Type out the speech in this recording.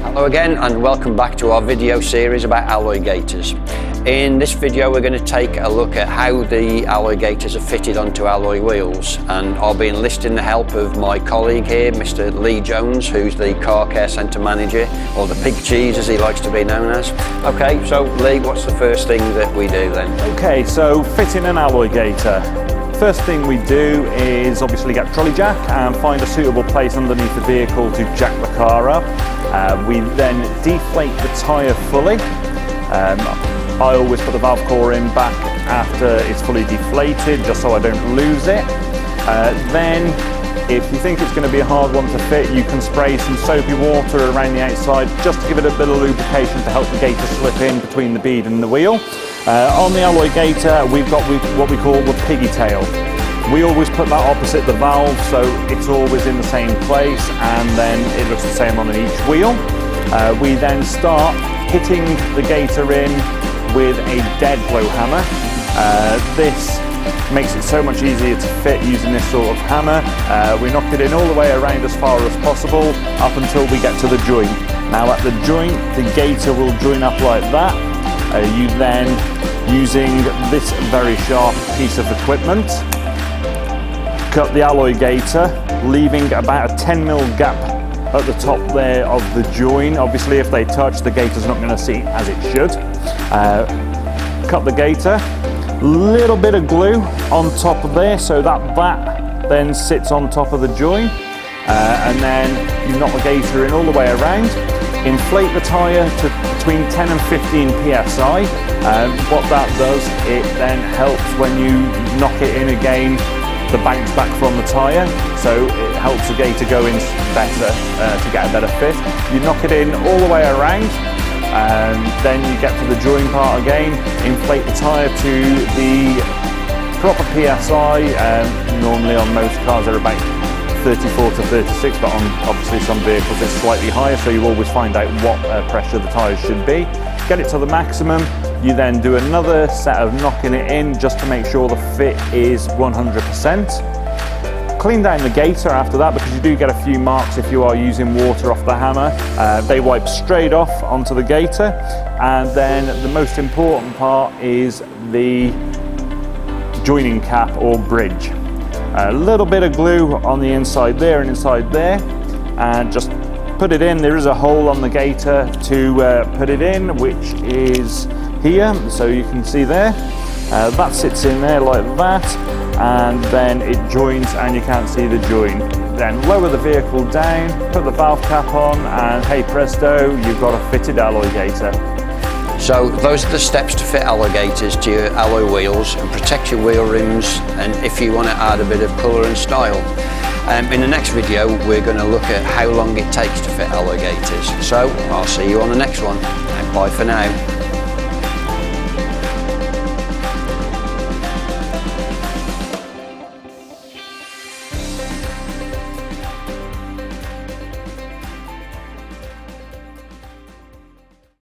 Hello again and welcome back to our video series about AlloyGators. In this video we're going to take a look at how the AlloyGators are fitted onto alloy wheels, and I'll be enlisting the help of my colleague here, Mr. Lee Jones, who's the Car Care Centre Manager, or the Pig Cheese as he likes to be known as. Okay, so Lee, what's the first thing that we do then? Okay, so fitting an AlloyGator. First thing we do is obviously get a trolley jack and find a suitable place underneath the vehicle to jack the car up. We then deflate the tyre fully. I always put the valve core in back after it's fully deflated, just so I don't lose it. Then, if you think it's going to be a hard one to fit, you can spray some soapy water around the outside just to give it a bit of lubrication to help the gator slip in between the bead and the wheel. On the AlloyGator, we've got what we call the piggy tail. We always put that opposite the valve, so it's always in the same place, and then it looks the same on each wheel. We then start hitting the gator in with a dead blow hammer. This makes it so much easier to fit using this sort of hammer. We knock it in all the way around as far as possible up until we get to the joint. Now at the joint, the gator will join up like that. You then, using this very sharp piece of equipment, cut the AlloyGator, leaving about a 10mm gap at the top there of the join. Obviously if they touch, the gator's not going to see as it should. Cut the gator, little bit of glue on top of there so that then sits on top of the join, and then you knock the gator in all the way around. Inflate the tyre to between 10 and 15 psi. What that does, it then helps when you knock it in again, the bounce back from the tyre, so it helps the gator go in better to get a better fit. You knock it in all the way around, and then you get to the join part again, inflate the tyre to the proper psi. Normally on most cars they're about 34 to 36, but on obviously some vehicles it's slightly higher, so you always find out what pressure the tyres should be. Get it to the maximum. You then do another set of knocking it in just to make sure the fit is 100%. Clean down the gator after that, because you do get a few marks if you are using water off the hammer. They wipe straight off onto the gator. And then the most important part is the joining cap or bridge. A little bit of glue on the inside there and inside there, and just put it in. There is a hole on the gator to put it in, which is here, so you can see there. That sits in there like that, and then it joins and you can't see the join. Then lower the vehicle down, put the valve cap on, and hey presto, you've got a fitted AlloyGator. So those are the steps to fit AlloyGators to your alloy wheels and protect your wheel rims, and if you want to add a bit of colour and style. In the next video we're going to look at how long it takes to fit AlloyGators. So I'll see you on the next one, and bye for now.